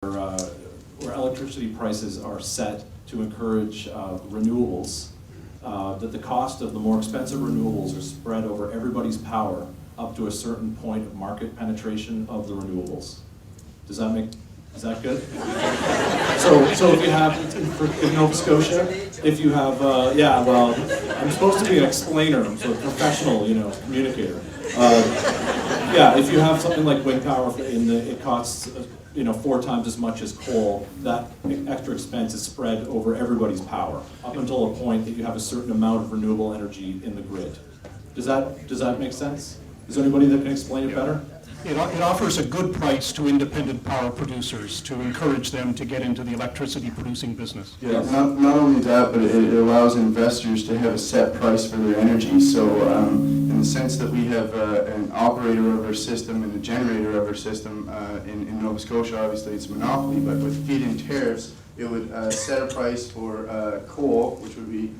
where electricity prices are set to encourage renewables, that the cost of the more expensive renewables are spread over everybody's power up to a certain point of market penetration of the renewables. Is that good? So if you have, in Nova Scotia, if you have, yeah, well, I'm supposed to be an explainer, I'm sort of professional, communicator. Yeah, if you have something like wind power, it costs, 4 times as much as coal, that extra expense is spread over everybody's power, up until a point that you have a certain amount of renewable energy in the grid. Does that make sense? Is there anybody that can explain it better? It offers a good price to independent power producers to encourage them to get into the electricity producing business. Yeah, not only that, but it allows investors to have a set price for their energy. So in the sense that we have an operator of our system and a generator of our system, in Nova Scotia, obviously it's a monopoly, but with feed-in tariffs, it would set a price for coal, which would be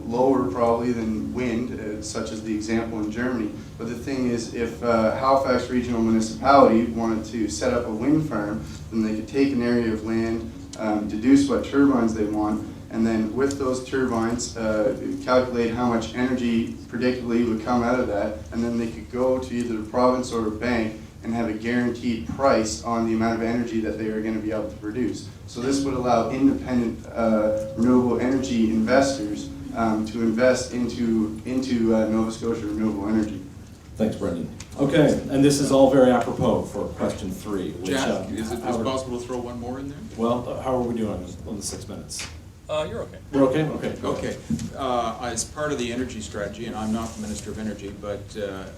lower probably than wind, such as the example in Germany. But the thing is, if Halifax Regional Municipality wanted to set up a wind farm, then they could take an area of land, deduce what turbines they want, and then with those turbines, calculate how much energy predictably would come out of that, and then they could go to either the province or a bank and have a guaranteed price on the amount of energy that they are going to be able to produce. So this would allow independent renewable energy investors to invest into Nova Scotia renewable energy. Thanks, Brendan. Okay, and this is all very apropos for question 3. Which, Jack, is it possible to throw one more in there? Well, how are we doing on the 6 minutes? You're okay. We're okay? Okay. Okay. As part of the energy strategy, and I'm not the Minister of Energy, but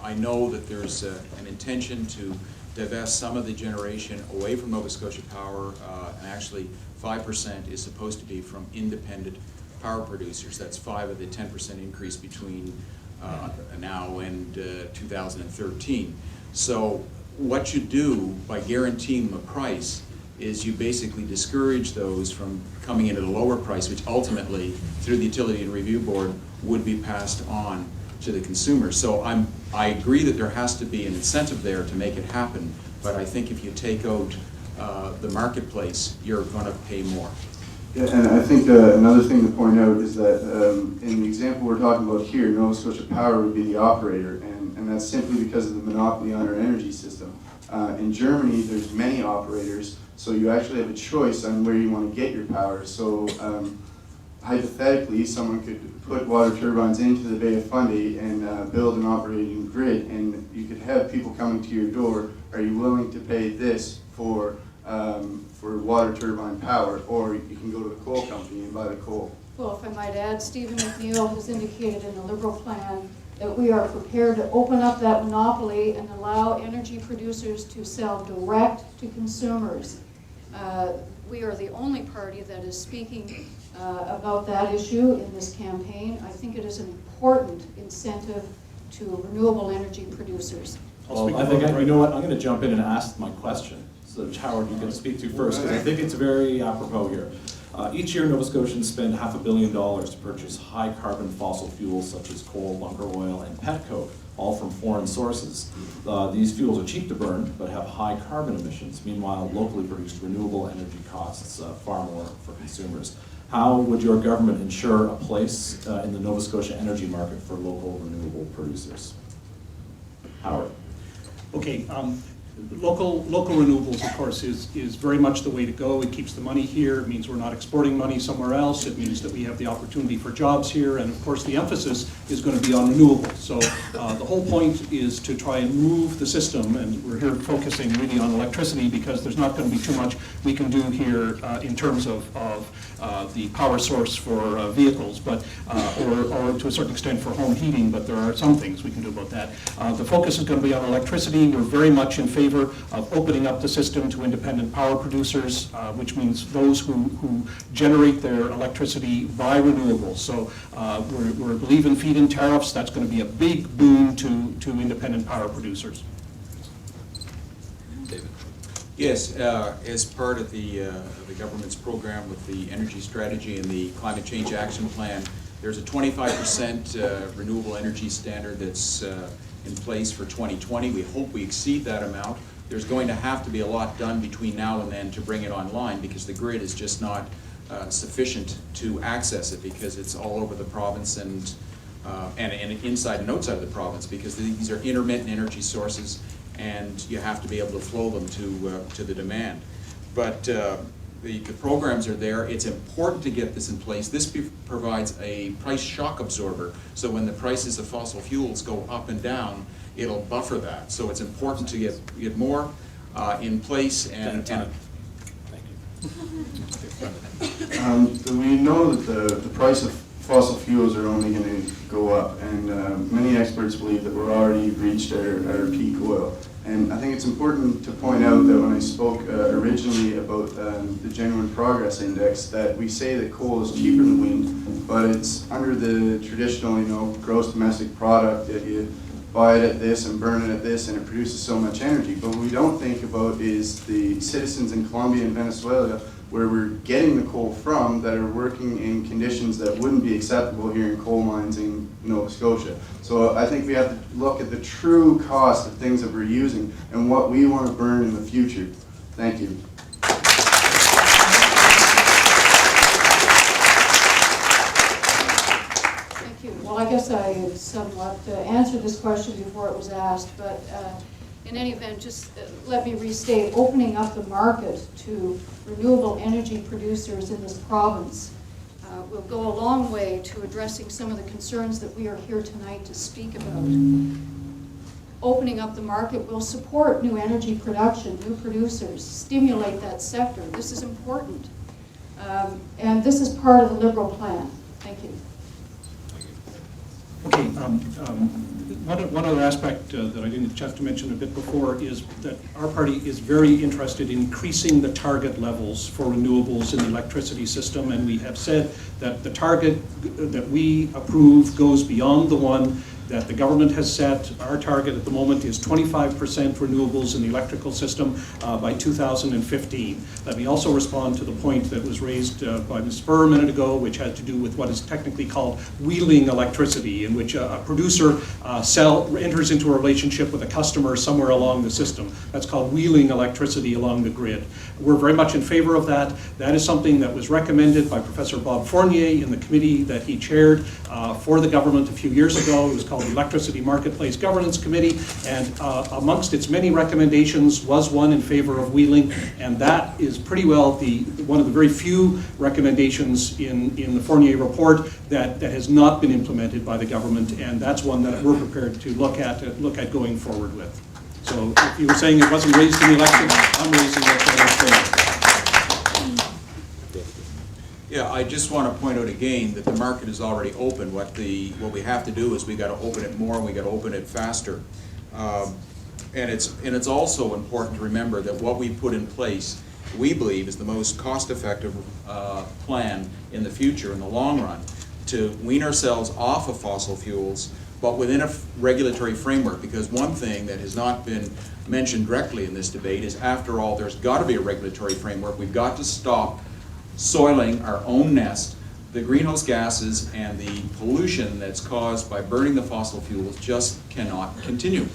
I know that there's an intention to divest some of the generation away from Nova Scotia Power, and actually 5% is supposed to be from independent power producers. That's 5 of the 10% increase between now and 2013. So what you do by guaranteeing them a price is you basically discourage those from coming in at a lower price, which ultimately, through the Utility and Review Board, would be passed on to the consumer. So I agree that there has to be an incentive there to make it happen, but I think if you take out the marketplace, you're going to pay more. Yeah, and I think another thing to point out is that in the example we're talking about here, Nova Scotia Power would be the operator, and that's simply because of the monopoly on our energy system. In Germany, there's many operators, so you actually have a choice on where you want to get your power. So hypothetically, someone could put water turbines into the Bay of Fundy and build an operating grid, and you could have people coming to your door, are you willing to pay this for water turbine power, or you can go to the coal company and buy the coal. Well, if I might add, Stephen MacNeill has indicated in the Liberal plan that we are prepared to open up that monopoly and allow energy producers to sell direct to consumers. We are the only party that is speaking about that issue in this campaign. I think it is an important incentive to renewable energy producers. Well, I think, you know what, I'm going to jump in and ask my question. So Howard, you can speak to first, because I think it's very apropos here. Each year, Nova Scotians spend $500 million to purchase high-carbon fossil fuels such as coal, bunker oil, and petcoke, all from foreign sources. These fuels are cheap to burn, but have high carbon emissions. Meanwhile, locally produced renewable energy costs far more for consumers. How would your government ensure a place in the Nova Scotia energy market for local renewable producers? Howard. Okay, local renewables, of course, is very much the way to go. It keeps the money here. It means we're not exporting money somewhere else. It means that we have the opportunity for jobs here. And of course, the emphasis is going to be on renewables. So the whole point is to try and move the system. And we're here focusing really on electricity because there's not going to be too much we can do here in terms of the power source for vehicles, but or to a certain extent for home heating. But there are some things we can do about that. The focus is going to be on electricity. We're very much in favor of opening up the system to independent power producers, which means those who generate their electricity by renewables. So we believe in feed-in tariffs. That's going to be a big boon to independent power producers. David. Yes, as part of the government's program with the energy strategy and the climate change action plan, there's a 25% renewable energy standard that's in place for 2020. We hope we exceed that amount there's going to have to be a lot done between now and then to bring it online, because the grid is just not sufficient to access it, because it's all over the province and inside and outside of the province, because these are intermittent energy sources, and you have to be able to flow them to the demand. But the programs are there. It's important to get this in place. This provides a price shock absorber, so when the prices of fossil fuels go up and down, it'll buffer that. So it's important to get more in place and we know that the price of fossil fuels are only going to go up, and many experts believe that we're already reached our peak oil. And I think it's important to point out that when I spoke originally about the Genuine Progress Index, that we say that coal is cheaper than wind, but it's under the traditional, gross domestic product, that you buy it at this and burn it at this, and it produces so much energy. But what we don't think about is the citizens in Colombia and Venezuela, where we're getting the coal from, that are working in conditions that wouldn't be acceptable here in coal mines in Nova Scotia. So I think we have to look at the true cost of things that we're using and what we want to burn in the future. Thank you. Thank you. Well, I guess I somewhat answered this question before it was asked, but in any event, just let me restate, opening up the market to renewable energy producers in this province will go a long way to addressing some of the concerns that we are here tonight to speak about. Opening up the market will support new energy production, new producers, stimulate that sector. This is important. And this is part of the Liberal plan. Thank you. Okay, one other aspect that I didn't get a chance to mention a bit before is that our party is very interested in increasing the target levels for renewables in the electricity system, and we have said that the target that we approve goes beyond the one that the government has set. Our target at the moment is 25% renewables in the electrical system by 2015. Let me also respond to the point that was raised by Ms. Spurr a minute ago, which had to do with what is technically called wheeling electricity, in which a producer enters into a relationship with a customer somewhere along the system. That's called wheeling electricity along the grid. We're very much in favor of that. That is something that was recommended by Professor Bob Fournier in the committee that he chaired for the government a few years ago. It was called the Electricity Marketplace Governance Committee, and amongst its many recommendations was one in favor of wheeling, and that is pretty well one of the very few recommendations in the Fournier report that has not been implemented by the government, and that's one that we're prepared to look at going forward with. So if you were saying it wasn't raised in the election, I'm raising it. Yeah, I just want to point out again that the market is already open. What we have to do is we got to open it more, and we got to open it faster. And it's also important to remember that what we put in place, we believe, is the most cost-effective plan in the future, in the long run, to wean ourselves off of fossil fuels, but within a regulatory framework. Because one thing that has not been mentioned directly in this debate is, after all, there's got to be a regulatory framework. We've got to stop soiling our own nest. The greenhouse gases and the pollution that's caused by burning the fossil fuels just cannot continue.